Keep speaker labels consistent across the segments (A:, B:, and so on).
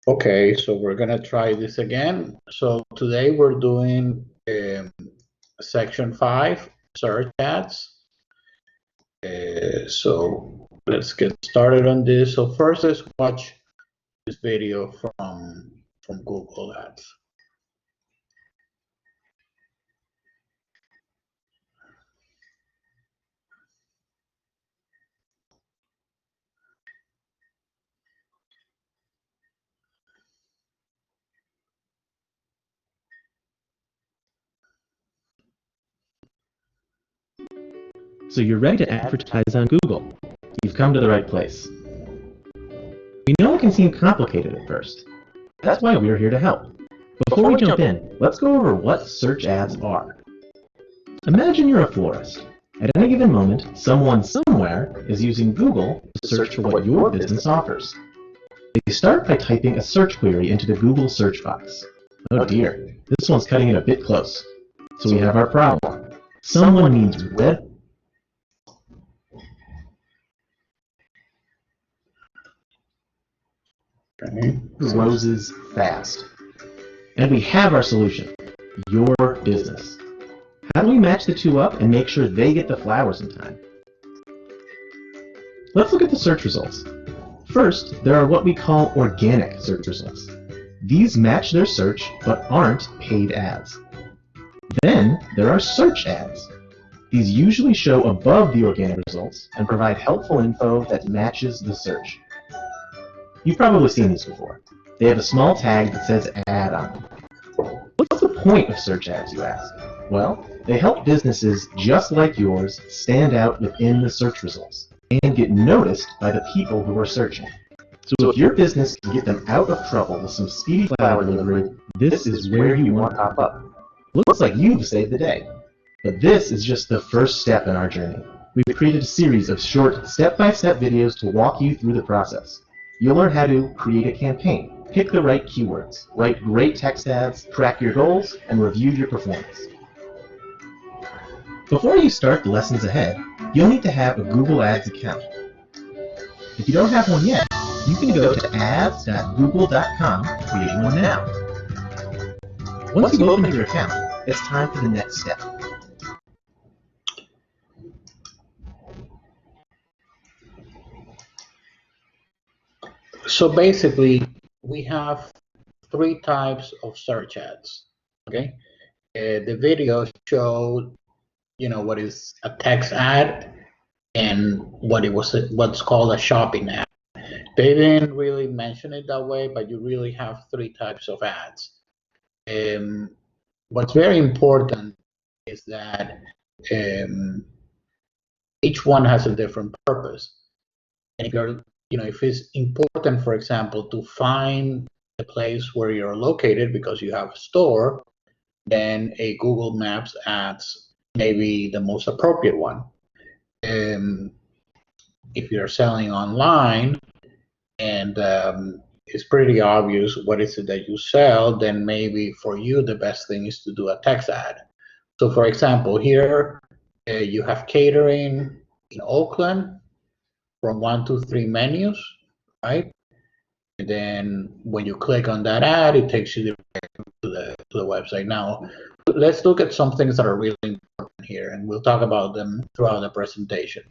A: Okay, so we're gonna try this again. So today we're doing section 5, search ads. So let's get started on this. So first, let's watch this video from Google Ads.
B: So you're ready to advertise on Google. You've come to the right place. We know it can seem complicated at first. That's why we're here to help. Before we jump in, let's go over what search ads are. Imagine you're a florist. At any given moment, someone somewhere is using Google to search for what your business offers. They start by typing a search query into the Google search box. Oh dear, this one's cutting it a bit close. So we have our problem. Someone needs red roses fast. And we have our solution, your business. How do we match the two up and make sure they get the flowers in time? Let's look at the search results. First, there are what we call organic search results. These match their search but aren't paid ads. Then, there are search ads. These usually show above the organic results and provide helpful info that matches the search. You've probably seen these before. They have a small tag that says ad on them. What's the point of search ads, you ask? Well, they help businesses just like yours stand out within the search results and get noticed by the people who are searching. So if your business can get them out of trouble with some speedy flower delivery, this is where you want to pop up. Looks like you've saved the day. But this is just the first step in our journey. We've created a series of short step-by-step videos to walk you through the process. You'll learn how to create a campaign, pick the right keywords, write great text ads, track your goals, and review your performance. Before you start the lessons ahead, you'll need to have a Google Ads account. If you don't have one yet, you can go to ads.google.com, creating one now. Once you've opened your account, it's time for the next step.
A: So basically, we have 3 types of search ads. Okay, the video showed, what is a text ad and what's called a shopping ad. They didn't really mention it that way, but you really have 3 types of ads. What's very important is that each one has a different purpose. And if it's important, for example, to find the place where you're located because you have a store, then a Google Maps ads may be the most appropriate one. If you're selling online and it's pretty obvious what is it that you sell, then maybe for you the best thing is to do a text ad. So for example, here you have catering in Oakland from 1 to 3 menus, right? And then when you click on that ad, it takes you to the website. Now, let's look at some things that are really important here, and we'll talk about them throughout the presentation.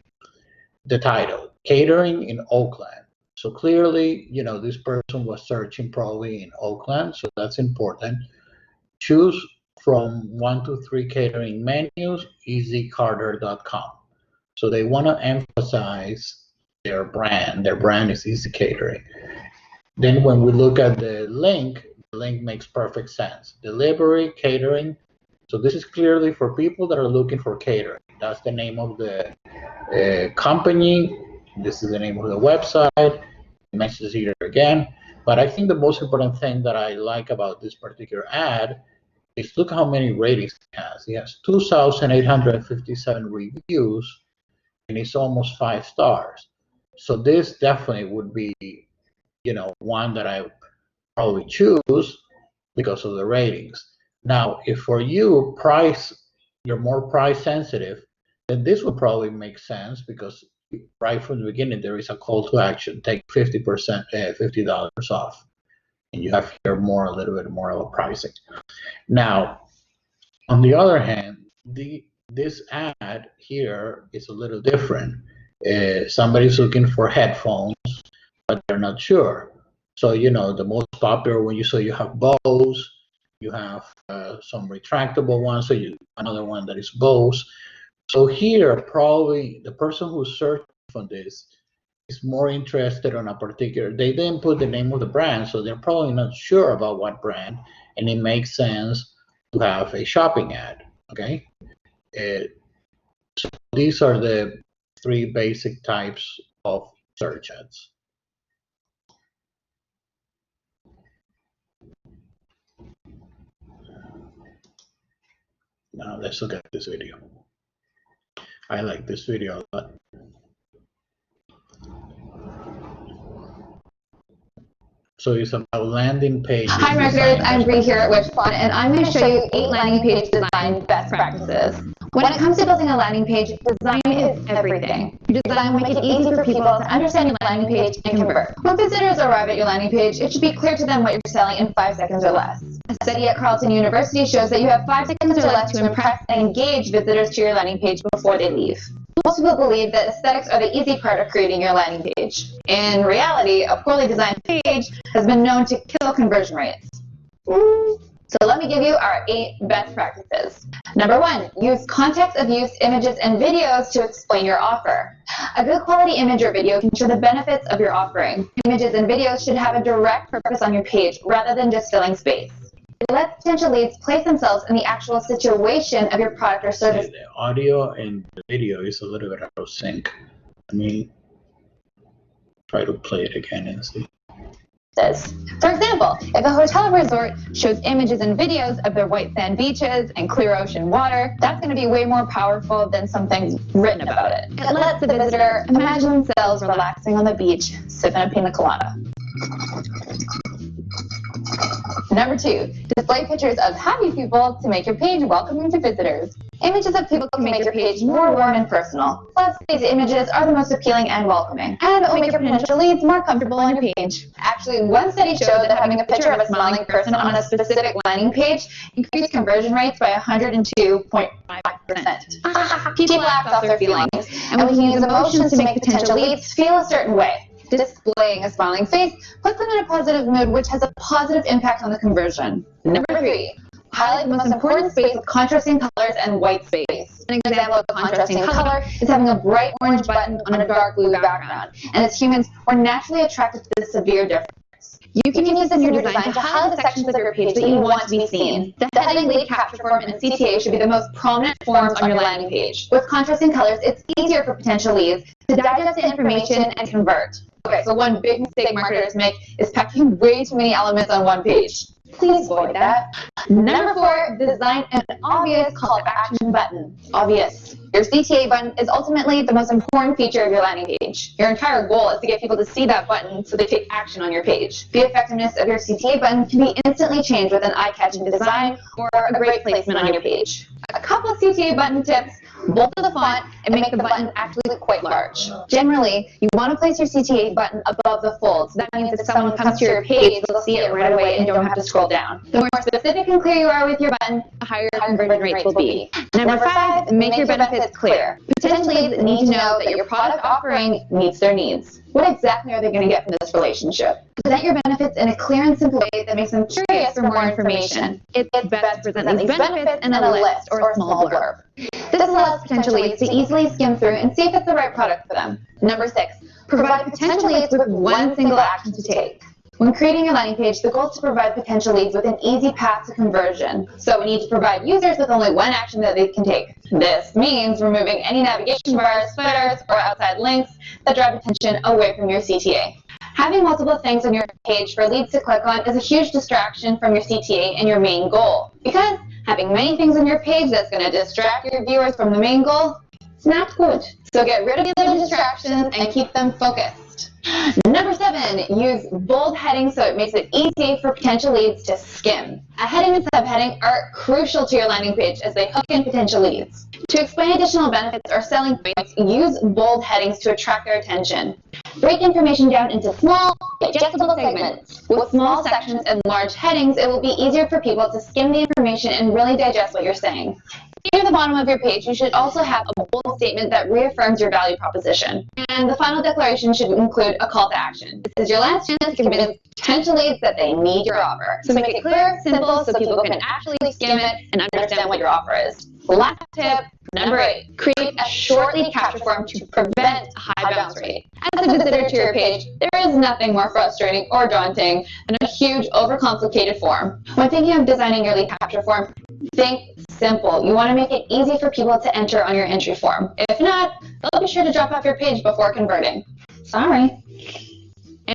A: The title, catering in Oakland. So clearly, this person was searching probably in Oakland, so that's important. Choose from 1 to 3 catering menus, easycarter.com. So they want to emphasize their brand. Their brand is Easy Catering. Then when we look at the link makes perfect sense. Delivery, catering. So this is clearly for people that are looking for catering. That's the name of the company. This is the name of the website. It mentions here again. But I think the most important thing that I like about this particular ad is look how many ratings it has. It has 2,857 reviews, and it's almost 5 stars. So this definitely would be, one that I would probably choose because of the ratings. Now, if for you you're more price sensitive, then this would probably make sense because right from the beginning there is a call to action: take $50% $50 off. and you have here a little bit more of a pricing. Now, on the other hand, this ad here is a little different. Somebody's looking for headphones, but they're not sure. So, you know, the most popular one, you have Bose, you have some retractable ones, so another one that is Bose. So here, probably the person who's searching for this is more interested on a particular, they didn't put the name of the brand, so they're probably not sure about what brand, and it makes sense to have a shopping ad, okay? So these are the 3 basic types of search ads. Now let's look at this video. I like this video a lot. So it's about landing pages.
C: Hi marketers, I'm Bree here at Wishpond, and I'm going to show you 8 landing page design best practices. When it comes to building a landing page, design is everything. Your design will make it easy for people to understand your landing page and convert. When visitors arrive at your landing page, it should be clear to them what you're selling in 5 seconds or less. A study at Carleton University shows that you have 5 seconds or less to impress and engage visitors to your landing page before they leave. Most people believe that aesthetics are the easy part of creating your landing page. In reality, a poorly designed page has been known to kill conversion rates. So let me give you our 8 best practices. Number 1, use context of use images and videos to explain your offer. A good quality image or video can show the benefits of your offering. Images and videos should have a direct purpose on your page rather than just filling space. It lets potential leads place themselves in the actual situation of your product or service.
A: The audio and the video is a little bit out of sync. Let me try to play it again and see.
C: For example, if a hotel or resort shows images and videos of their white sand beaches and clear ocean water, that's going to be way more powerful than something written about it. It lets the visitor imagine themselves relaxing on the beach, sipping a pina colada. Number 2, display pictures of happy people to make your page welcoming to visitors. Images of people can make your page more warm and personal. Plus, these images are the most appealing and welcoming, and it will make your potential leads more comfortable on your page. Actually, one study showed that having a picture of a smiling person on a specific landing page increased conversion rates by 102.5%. People act off their feelings, and we can use emotions to make potential leads feel a certain way. Displaying a smiling face puts them in a positive mood, which has a positive impact on the conversion. Number 3, highlight the most important space with contrasting colors and white space. An example of contrasting color is having a bright orange button on a dark blue background. And as humans, we're naturally attracted to this severe difference. You can use this in your design to highlight the sections of your page that you want to be seen. The heading, lead capture form, and CTA should be the most prominent forms on your landing page. With contrasting colors, it's easier for potential leads to digest the information and convert. Okay, so one big mistake marketers make is packing way too many elements on one page. Please avoid that. Number 4, design an obvious call to action button. Obvious. Your CTA button is ultimately the most important feature of your landing page. Your entire goal is to get people to see that button so they take action on your page. The effectiveness of your CTA button can be instantly changed with an eye-catching design or a great placement on your page. A couple of CTA button tips: bold the font and make the button actually look quite large. Generally, you want to place your CTA button above the fold, so that means if someone comes to your page, they'll see it right away and don't have to scroll down. The more specific and clear you are with your button, the higher conversion rates will be. Number 5, make your benefits clear. Potential leads need to know that your product offering meets their needs. What exactly are they going to get from this relationship? Present your benefits in a clear and simple way that makes them curious for more information. It's best to present these benefits in a list or a small blurb. This allows potential leads to easily skim through and see if it's the right product for them. Number 6, provide potential leads with one single action to take. When creating a landing page, the goal is to provide potential leads with an easy path to conversion. So we need to provide users with only one action that they can take. This means removing any navigation bars, footers, or outside links that drive attention away from your CTA. Having multiple things on your page for leads to click on is a huge distraction from your CTA and your main goal. Because having many things on your page that's going to distract your viewers from the main goal, it's not good. So get rid of the other distractions and keep them focused. Number 7, use bold headings so it makes it easy for potential leads to skim. A heading and subheading are crucial to your landing page as they hook in potential leads. To explain additional benefits or selling points, use bold headings to attract their attention. Break information down into small, digestible segments. With small sections and large headings, it will be easier for people to skim the information and really digest what you're saying. Near the bottom of your page, you should also have a bold statement that reaffirms your value proposition. And the final declaration should include a call to action. This is your last chance to convince potential leads that they need your offer. So make it clear, simple, so people can actually skim it and understand what your offer is. Last tip, number 8, create a short lead capture form to prevent a high bounce rate. As a visitor to your page, there is nothing more frustrating or daunting than a huge, overcomplicated form. When thinking of designing your lead capture form, think simple. You want to make it easy for people to enter on your entry form. If not, they'll be sure to drop off your page before converting. Sorry.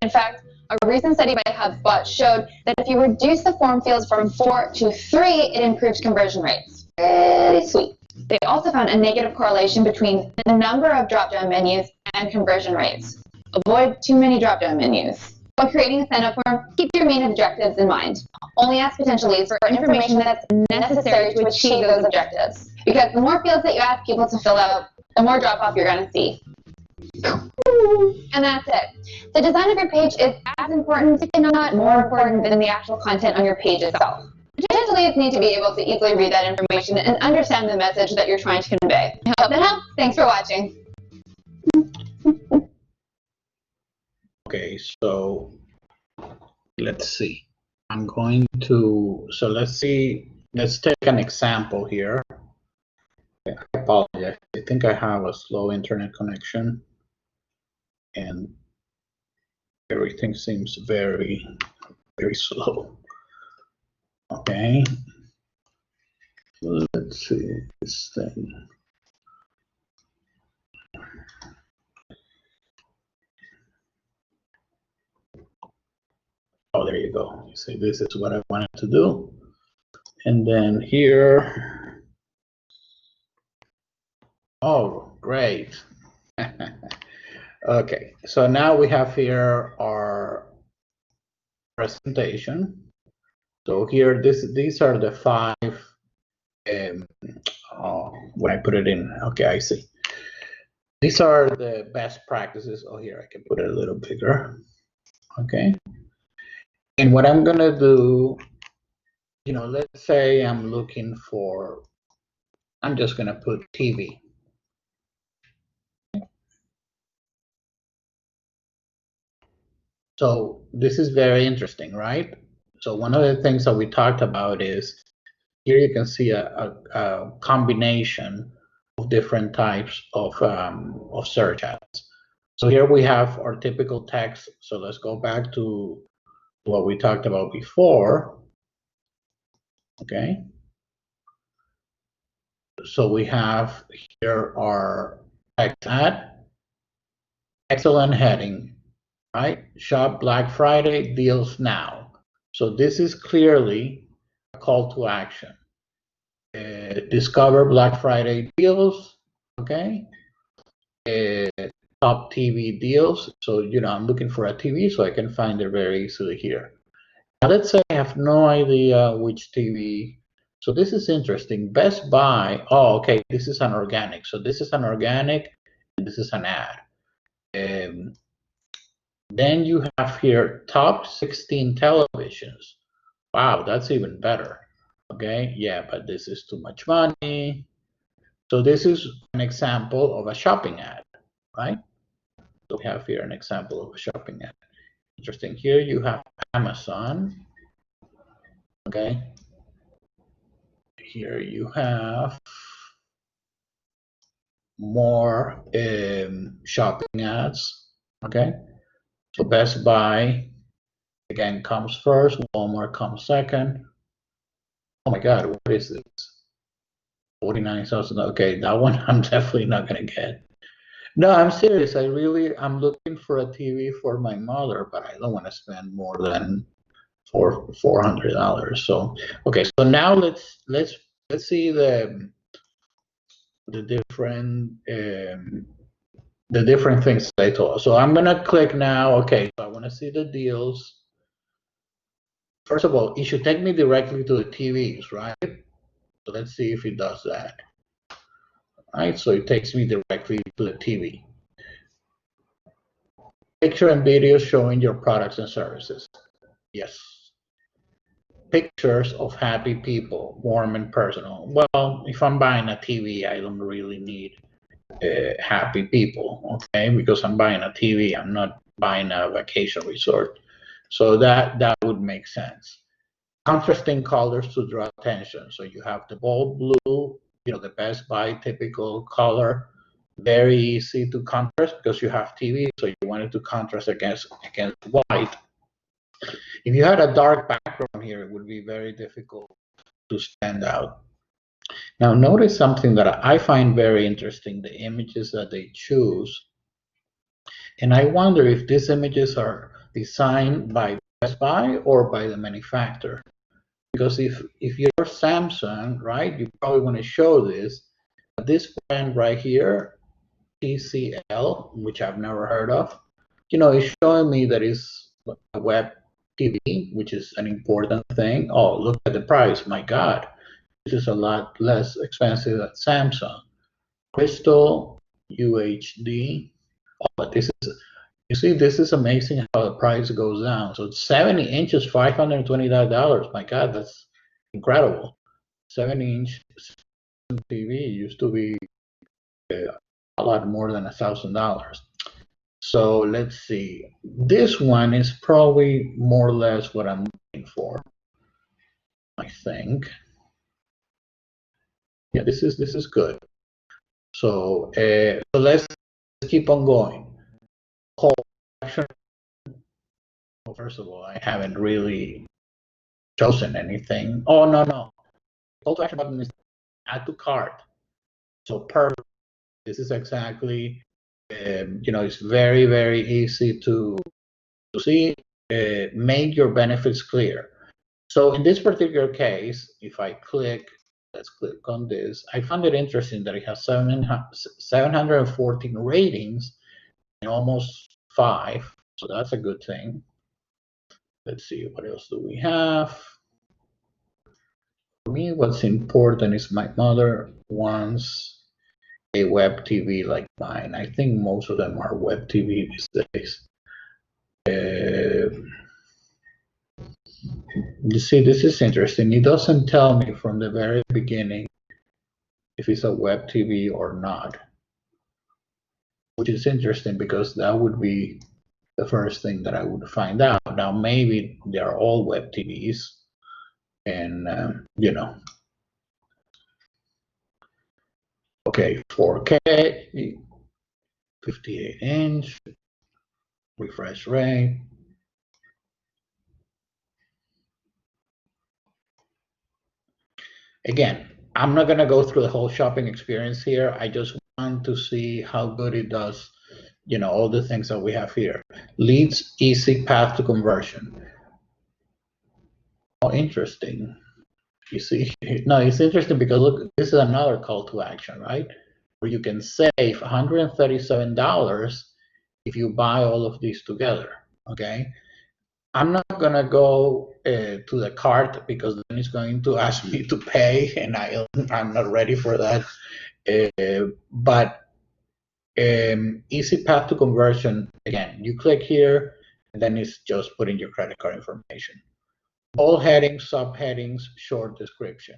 C: In fact, a recent study by HubSpot showed that if you reduce the form fields from 4 to 3, it improves conversion rates. Pretty sweet. They also found a negative correlation between the number of drop-down menus and conversion rates. Avoid too many drop-down menus. When creating a sign-up form, keep your main objectives in mind. Only ask potential leads for information that's necessary to achieve those objectives. Because the more fields that you ask people to fill out, the more drop-off you're going to see. And that's it. The design of your page is as important, if not more important, than the actual content on your page itself. Potential leads need to be able to easily read that information and understand the message that you're trying to convey. I hope that helps. Thanks for watching.
A: Okay, so let's see. Let's take an example here. I apologize. I think I have a slow internet connection and everything seems very, very slow. Okay, let's see this thing. Oh, there you go. You see, this is what I wanted to do. And then here, oh, great. Okay, so now we have here our presentation. So here, these are the 5, when I put it in, okay, I see. These are the best practices. Oh, here, I can put it a little bigger. Okay. And what I'm gonna do, let's say I'm looking for, I'm just gonna put TV. So this is very interesting, right? So one of the things that we talked about is, here you can see a combination of different types of search ads. So here we have our typical text. So let's go back to what we talked about before. Okay. So we have here our text ad, excellent heading, right? Shop Black Friday deals now. So this is clearly a call to action. Discover Black Friday deals, okay? Top TV deals. So, I'm looking for a TV, so I can find it very easily here. Now, let's say I have no idea which TV. So this is interesting. Best Buy. Oh, okay. This is an organic. So this is an organic, and this is an ad. Then you have here top 16 televisions. Wow, that's even better. Okay, yeah, but this is too much money. So this is an example of a shopping ad, right? So we have here an example of a shopping ad. Interesting. Here you have Amazon. Okay. Here you have more shopping ads. Okay. So Best Buy again comes first. Walmart comes second. Oh my God, what is this? 49,000. Okay, that one I'm definitely not gonna get. No, I'm serious. I'm looking for a TV for my mother, but I don't want to spend more than $400. So okay, so now let's see the different the different things that I told. So I'm going to click now. Okay, so I want to see the deals. First of all, it should take me directly to the TVs, right? So let's see if it does that. All right, so it takes me directly to the TV. Picture and video showing your products and services. Yes. Pictures of happy people, warm and personal. Well, if I'm buying a TV, I don't really need happy people, okay? Because I'm buying a TV, I'm not buying a vacation resort. So that would make sense. Contrasting colors to draw attention. So you have the bold blue, the Best Buy typical color, very easy to contrast because you have TV, so you wanted to contrast against white. If you had a dark background here, it would be very difficult to stand out. Now notice something that I find very interesting, the images that they choose. And I wonder if these images are designed by Best Buy or by the manufacturer. Because if you're Samsung, right, you probably want to show this. This brand right here, TCL, which I've never heard of, is showing me that it's a web TV, which is an important thing. Oh, look at the price. My God, this is a lot less expensive than Samsung. Crystal UHD. Oh, but this is, you see, this is amazing how the price goes down. So 70 inches, $529. My God, that's incredible. 70-inch TV used to be a lot more than $1,000. So let's see. This one is probably more or less what I'm looking for, I think. Yeah, this is good. So let's keep on going. Call to action. Well, first of all, I haven't really chosen anything. Oh no. Call to action button is add to cart. So perfect. This is exactly. It's very, very easy to see. Make your benefits clear. So in this particular case, if I click, let's click on this. I found it interesting that it has 714 ratings and almost 5. So that's a good thing. Let's see, what else do we have? For me, what's important is my mother wants a web TV like mine. I think most of them are web TV these days. You see, this is interesting. It doesn't tell me from the very beginning if it's a web TV or not, which is interesting because that would be the first thing that I would find out. Now, maybe they're all web TVs, and okay, 4K, 58-inch, refresh rate. Again, I'm not going to go through the whole shopping experience here. I just want to see how good it does, all the things that we have here. Leads, easy path to conversion. Oh, interesting. You see, no, it's interesting because look, this is another call to action, right? Where you can save $137 if you buy all of these together, okay? I'm not gonna go to the cart because then it's going to ask me to pay, and I'm not ready for that. But easy path to conversion. Again, you click here, and then it's just putting your credit card information. All headings, subheadings, short description.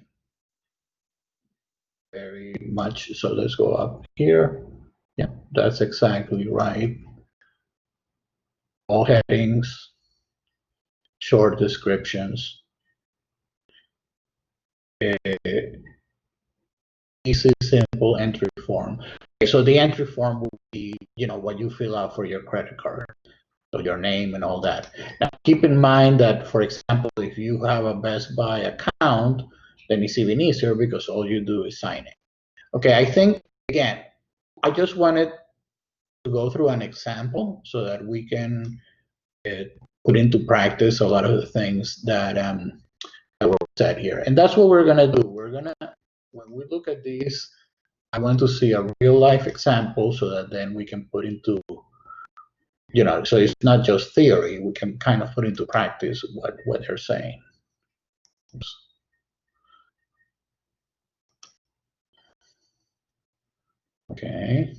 A: Very much. So let's go up here. Yeah, that's exactly right. All headings, short descriptions. Easy, simple entry form. Okay, so the entry form will be, what you fill out for your credit card. So your name and all that. Now, keep in mind that, for example, if you have a Best Buy account, then it's even easier because all you do is sign it. Okay, I think, again, I just wanted to go through an example so that we can put into practice a lot of the things that were said here. And that's what we're going to do. We're going to, when we look at these I want to see a real life example so that then we can put into, so it's not just theory. We can kind of put into practice what they're saying. Oops. Okay.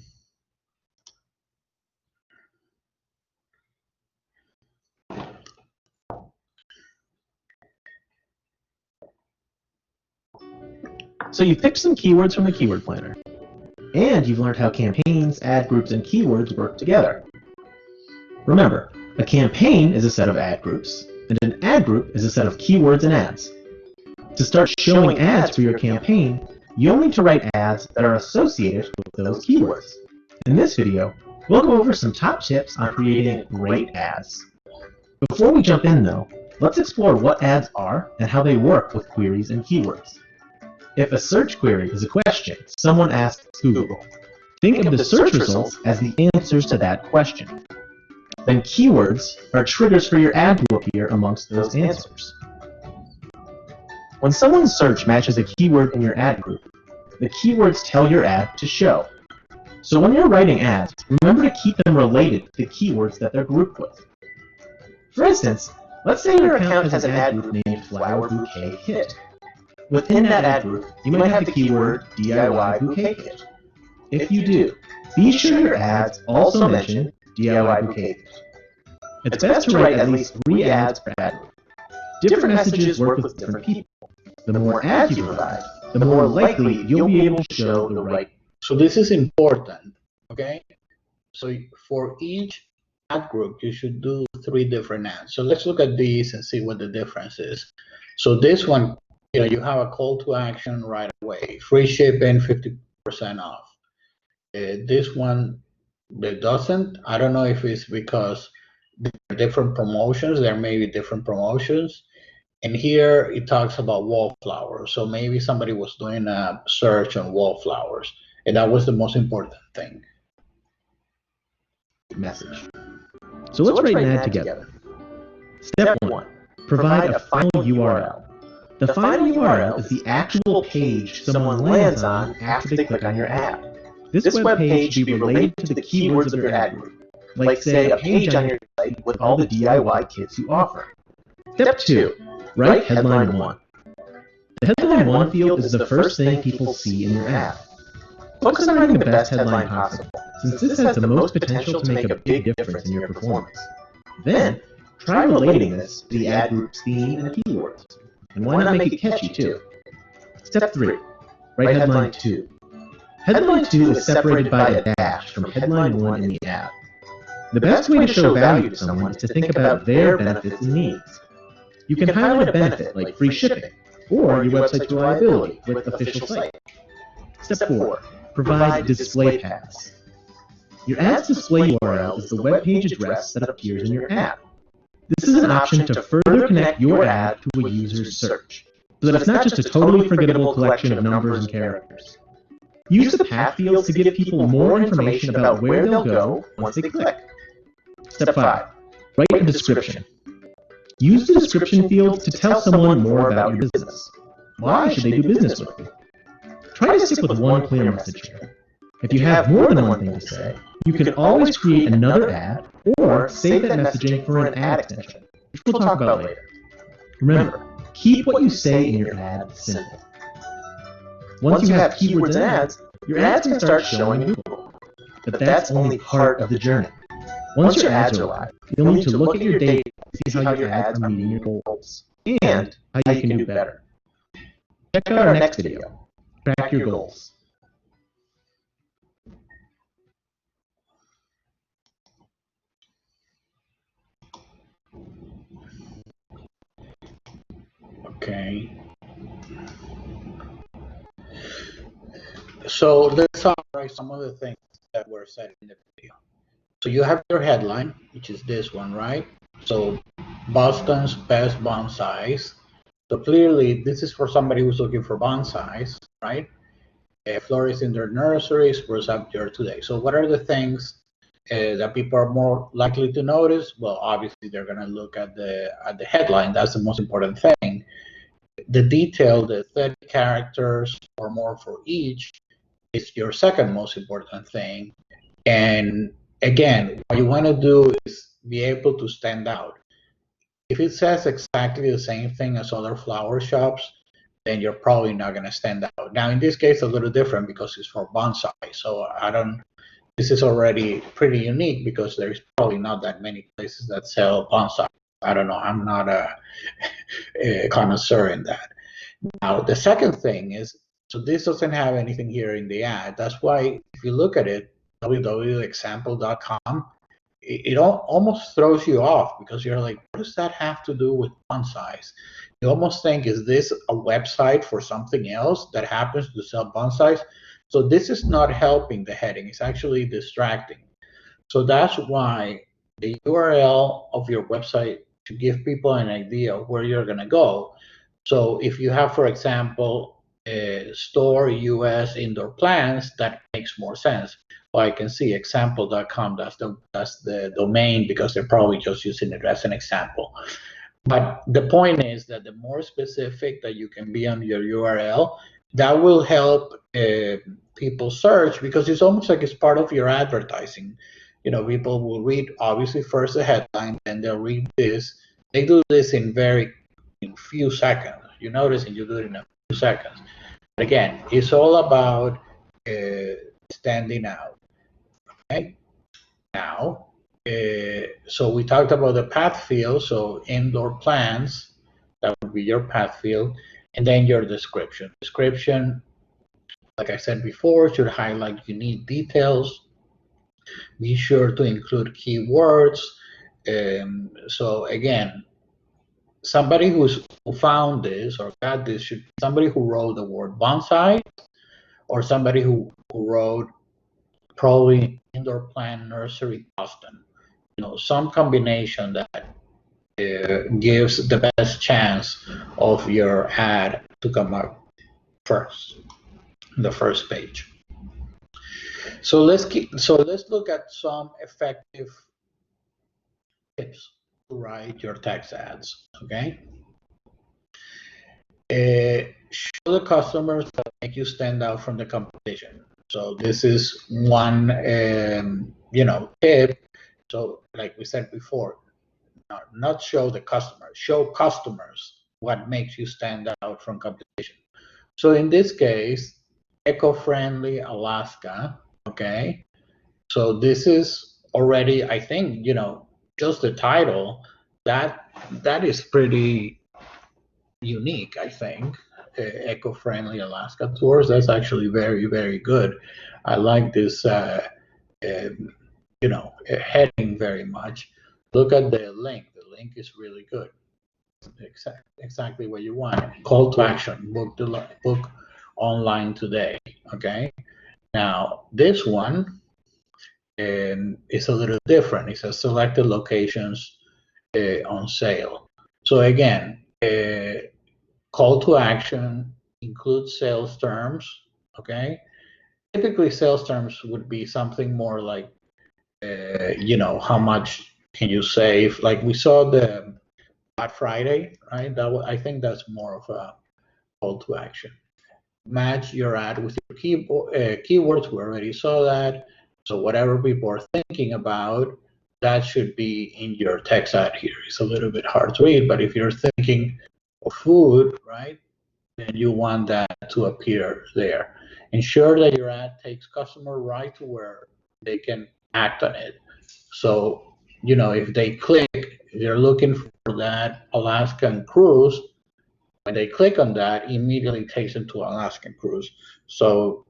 B: So you've picked some keywords from the keyword planner, and you've learned how campaigns, ad groups, and keywords work together. Remember, a campaign is a set of ad groups, and an ad group is a set of keywords and ads. To start showing ads for your campaign, you'll need to write ads that are associated with those keywords. In this video, we'll go over some top tips on creating great ads. Before we jump in though, let's explore what ads are and how they work with queries and keywords. If a search query is a question someone asks Google, think of the search results as the answers to that question. Then keywords are triggers for your ad to appear amongst those answers. When someone's search matches a keyword in your ad group, the keywords tell your ad to show. So when you're writing ads, remember to keep them related to the keywords that they're grouped with. For instance, let's say your account has an ad group named Flower Bouquet Kit. Within that ad group, you might have the keyword DIY Bouquet Kit. If you do, be sure your ads also mention DIY Bouquet Kit. It's best to write at least 3 ads per ad group. Different messages work with different people. The more ads you provide, the more likely you'll be able to show the right.
A: So this is important, okay? So for each ad group, you should do 3 different ads. So let's look at these and see what the difference is. So this one, you have a call to action right away. Free shipping, 50% off. This one, it doesn't. I don't know if it's because there are different promotions. There may be different promotions. And here it talks about wallflowers. So maybe somebody was doing a search on wallflowers, and that was the most important thing.
B: Message. So let's write an ad together. Step 1. Provide a final URL. The final URL is the actual page someone lands on after they click on your ad. This web page should be related to the keywords of your ad group, like say a page on your site with all the DIY kits you offer. Step 2. Write headline 1. The headline 1 field is the first thing people see in your ad. Focus on writing the best headline possible, since this has the most potential to make a big difference in your performance. Then, try relating this to the ad group's theme and keywords. And why not make it catchy too? Step 3. Write headline 2. Headline 2 is separated by a dash from headline 1 in the ad. The best way to show value to someone is to think about their benefits and needs. You can highlight a benefit like free shipping, or your website's reliability with official site. Step 4. Provide display paths. Your ad's display URL is the web page address that appears in your ad. This is an option to further connect your ad to a user's search, so that it's not just a totally forgettable collection of numbers and characters. Use the path fields to give people more information about where they'll go once they click. Step 5. Write a description. Use the description fields to tell someone more about your business. Why should they do business with you? Try to stick with one clear message here. If you have more than one thing to say, you can always create another ad or save that messaging for an ad extension, which we'll talk about later. Remember, keep what you say in your ad simple. Once you have keywords and ads, your ads can start showing in Google. But that's only part of the journey. Once your ads are live, you'll need to look at your data to see how your ads are meeting your goals and how you can do better. Check out our next video. Track your goals.
A: Okay. So let's summarize some of the things that were said in the video. So you have your headline, which is this one, right? So Boston's best bonsais. So clearly this is for somebody who's looking for bonsais, right? Florists in their nurseries, spruce up your today. So what are the things that people are more likely to notice? Well, obviously they're going to look at the headline. That's the most important thing. The detail, the 30 characters or more for each, is your second most important thing. And again, what you want to do is be able to stand out. If it says exactly the same thing as other flower shops, then you're probably not going to stand out. Now, in this case, a little different because it's for bonsai. So this is already pretty unique because there's probably not that many places that sell bonsai. I don't know. I'm not a connoisseur in that. Now, the second thing is, so this doesn't have anything here in the ad. That's why if you look at it, www.example.com, it almost throws you off because you're like, what does that have to do with bonsais? You almost think, is this a website for something else that happens to sell bonsais? So this is not helping the heading. It's actually distracting. So that's why the URL of your website to give people an idea of where you're going to go. So if you have, for example, a store US indoor plants, that makes more sense. Well, I can see example.com, that's the domain because they're probably just using it as an example. But the point is that the more specific that you can be on your URL, that will help people search because it's almost like it's part of your advertising. You know, people will read obviously first the headline, then they'll read this. They do this in few seconds. You notice, and you do it in a few seconds. But again, it's all about standing out. Okay. Now, so we talked about the path field. So indoor plants, that would be your path field, and then your description. Description, like I said before, should highlight unique details. Be sure to include keywords. So again, somebody who found this or got this should be somebody who wrote the word bonsai, or somebody who wrote probably indoor plant nursery custom. You know, some combination that gives the best chance of your ad to come up first, the first page. So let's look at some effective tips to write your text ads. Okay. Show the customers that make you stand out from the competition. So this is one, tip. So like we said before, not show the customer, show customers what makes you stand out from competition. So in this case, eco-friendly Alaska. Okay. So this is already, I think, just the title, that is pretty unique, I think. Eco-friendly Alaska tours, that's actually very, very good. I like this heading very much. Look at the link is really good. Exactly what you want. Call to action, book online today. Okay. Now this one is a little different. It says selected locations on sale. So again, call to action includes sales terms. Okay. Typically, sales terms would be something more like, how much can you save? Like we saw the Black Friday, right? I think that's more of a call to action. Match your ad with your keywords. We already saw that. So whatever people are thinking about, that should be in your text ad here. It's a little bit hard to read, but if you're thinking of food, right, then you want that to appear there. Ensure that your ad takes customer right to where they can act on it. So, if they click, they're looking for that Alaskan cruise. When they click on that, immediately takes them to Alaskan cruise. So,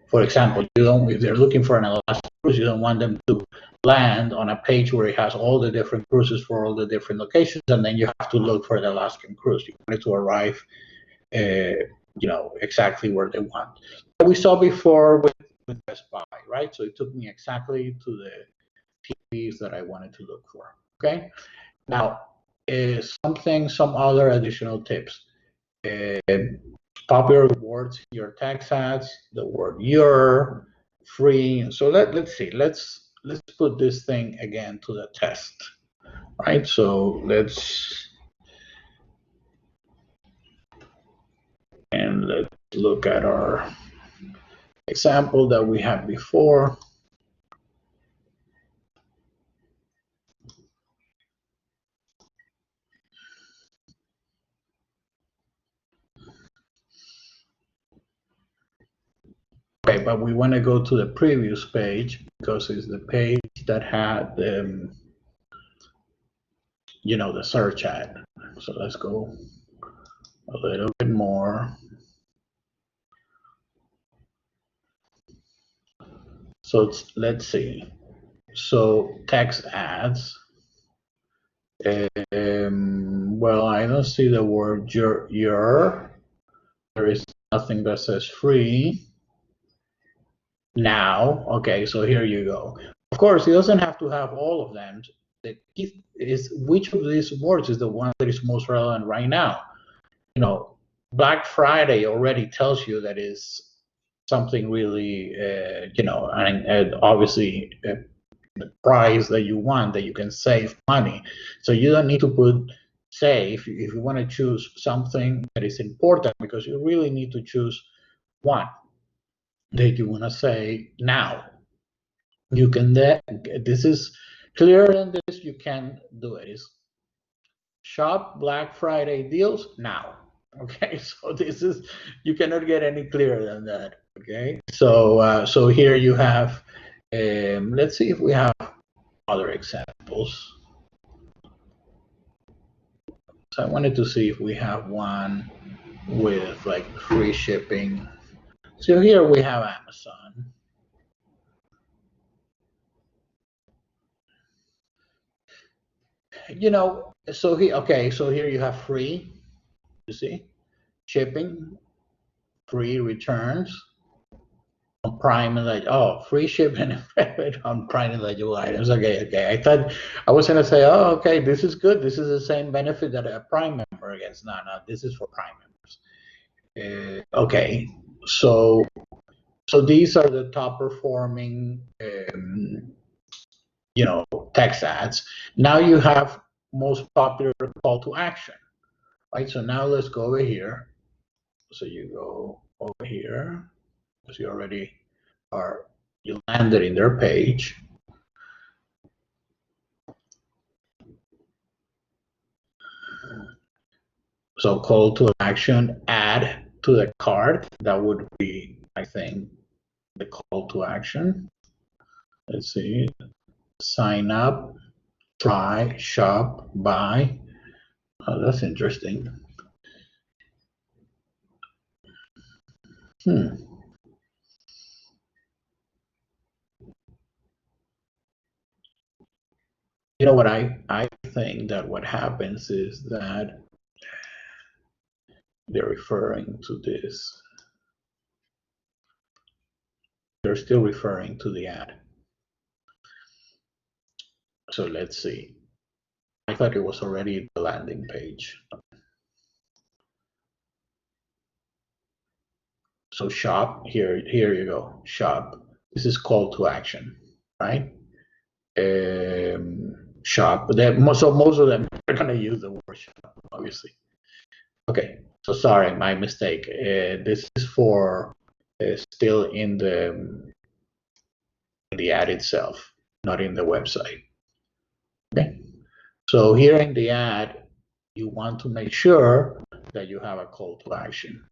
A: for example, if they're looking for an Alaskan cruise, you don't want them to land on a page where it has all the different cruises for all the different locations, and then you have to look for the Alaskan cruise. You want it to arrive, exactly where they want. We saw before with Best Buy, right? So it took me exactly to the TVs that I wanted to look for. Okay. Now, some other additional tips. Popular words in your text ads, the word your, free. So let's see. Let's put this thing again to the test. Right. So let's look at our example that we had before. Okay, but we want to go to the previous page because it's the page that had the, you know, the search ad. So let's go a little bit more. So let's see. So text ads. Well, I don't see the word your. There is nothing that says free. Now, okay, so here you go. Of course, it doesn't have to have all of them. The key is which of these words is the one that is most relevant right now. You know, Black Friday already tells you that is something really, you know, and obviously the price that you want, that you can save money. So you don't need to put save if you want to choose something that is important, because you really need to choose one that you want to say now. You can, this is clearer than this, you can do it. Is shop Black Friday deals now. Okay, so this is, you cannot get any clearer than that. Okay, so so here you have, let's see if we have other examples. So I wanted to see if we have one with like free shipping. So here we have Amazon. You know, so here, okay, so here you have free, you see, shipping, free returns on Prime and like, oh, free shipping on Prime and legible items. Okay, okay. I thought I was gonna say, oh, okay, this is good. This is the same benefit that a Prime member gets. No, no, this is for Prime members. Okay, so these are the top performing, you know, text ads. Now you have most popular call to action, right? So now let's go over here. So you go over here because you already are, you landed in their page. So call to action, add to the cart. That would be, I think, the call to action. Let's see, sign up, try, shop, buy. Oh, that's interesting. You know what, I think that what happens is that they're referring to this. They're still referring to the ad. So let's see. I thought it was already the landing page. So shop, here you go, shop. This is call to action, right? Shop, so most of them are gonna use the word shop, obviously. Okay, so sorry, my mistake. This is for still in the ad itself, not in the website. Okay, so here in the ad, you want to make sure that you have a call to action.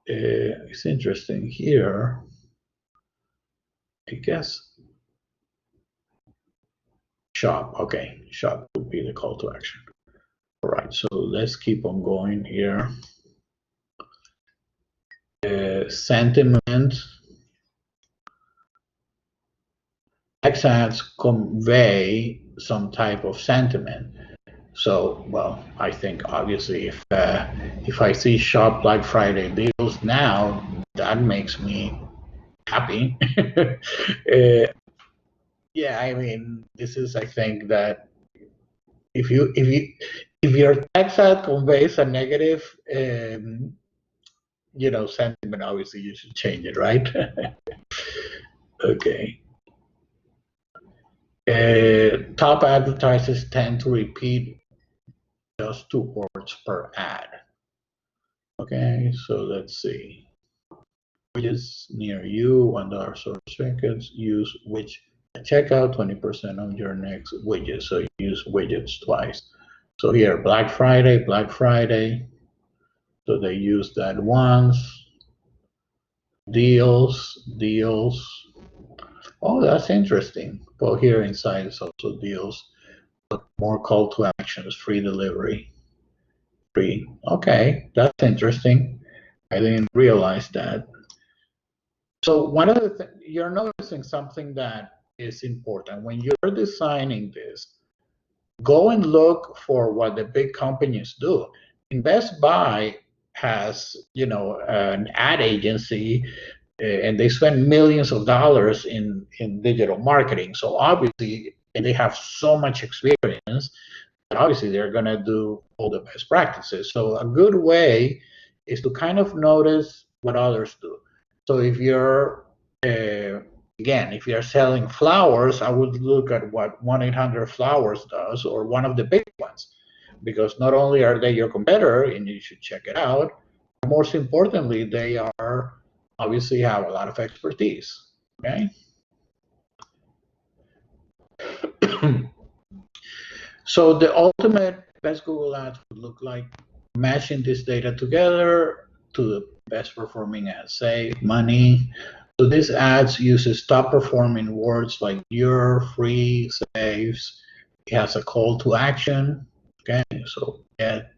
A: It's interesting here, I guess. Shop, okay, shop would be the call to action. All right, so let's keep on going here. Sentiment. Text ads convey some type of sentiment. So, well, I think obviously if I see shop Black Friday deals now, that makes me happy. Yeah, I mean, this is, I think that if your text ad conveys a negative, you know, sentiment, obviously you should change it, right? Okay. Top advertisers tend to repeat just 2 words per ad. Okay, so let's see. widgets near you, $1 source trinkets, use which checkout, 20% on your next widget. So you use widgets twice. So here, Black Friday. So they use that once. Deals. Oh, that's interesting. Well, here inside is also deals. More call to actions, free delivery. Free. Okay, that's interesting. I didn't realize that. So one of the things, you're noticing something that is important. When you're designing this, go and look for what the big companies do. In Best Buy has, an ad agency, and they spend millions of dollars in digital marketing. So obviously, and they have so much experience, obviously they're going to do all the best practices. So a good way is to kind of notice what others do. So if you're again, if you're selling flowers, I would look at what 1-800-Flowers does, or one of the big ones, because not only are they your competitor and you should check it out, but most importantly, they are obviously have a lot of expertise. Okay. So the ultimate best Google Ads would look like matching this data together to the best performing ads. Save money. So this ads uses top performing words like your, free, saves. It has a call to action. Okay, so get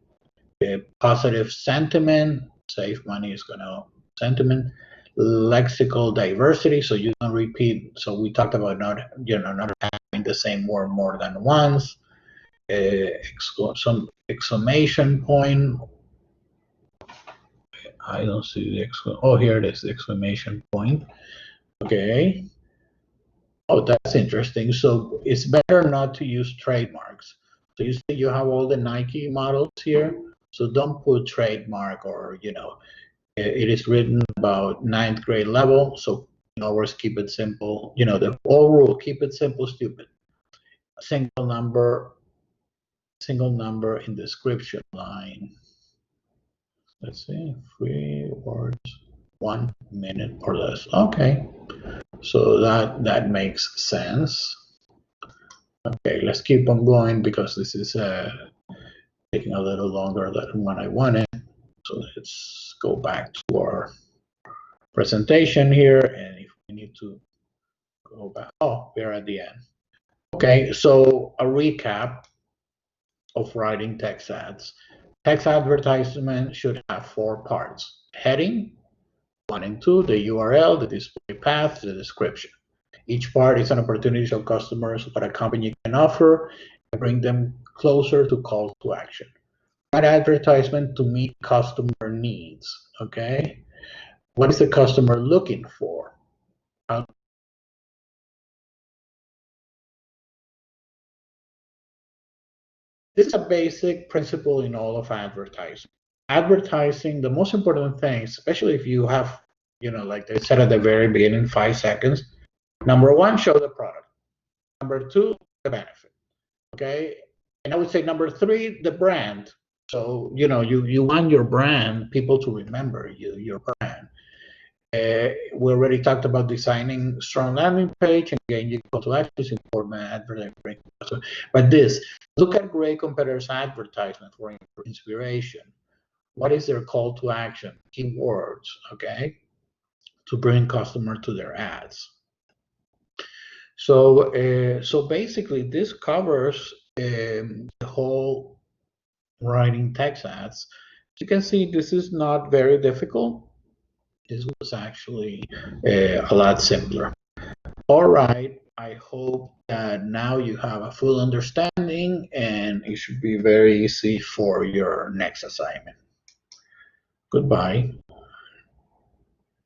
A: positive sentiment. Save money is gonna sentiment. Lexical diversity, so you don't repeat. So we talked about not having the same word more than once. Some exclamation point. I don't see the exclamation. Oh, here it is, the exclamation point. Okay. Oh, that's interesting. So it's better not to use trademarks. So you see you have all the Nike models here. So don't put trademark, or, it is written about 9th grade level. So always keep it simple. The old rule, keep it simple, stupid. A single number in description line. Let's see, 3 words, 1 minute or less. Okay, so that makes sense. Okay, let's keep on going because this is taking a little longer than what I wanted. So let's go back to our presentation here, and if we need to go back, oh, we're at the end. Okay, so a recap of writing text ads. Text advertisement should have 4 parts: heading, 1 and 2, the URL, the display path, the description. Each part is an opportunity to show customers what a company can offer and bring them closer to call to action. Write advertisement to meet customer needs. Okay, what is the customer looking for? This is a basic principle in all of advertising. Advertising, the most important thing, especially if you have, like I said at the very beginning, 5 seconds. Number 1, show the product. Number 2, the benefit. Okay, and I would say number 3, the brand. So you want your brand, people to remember you, your brand. We already talked about designing strong landing page and engaging call to action is important advertising. But look at great competitors' advertisement for inspiration. What is their call to action? Keywords, okay, to bring customer to their ads. So basically, this covers the whole writing text ads. As you can see, this is not very difficult. This was actually a lot simpler. All right, I hope that now you have a full understanding, and it should be very easy for your next assignment. Goodbye.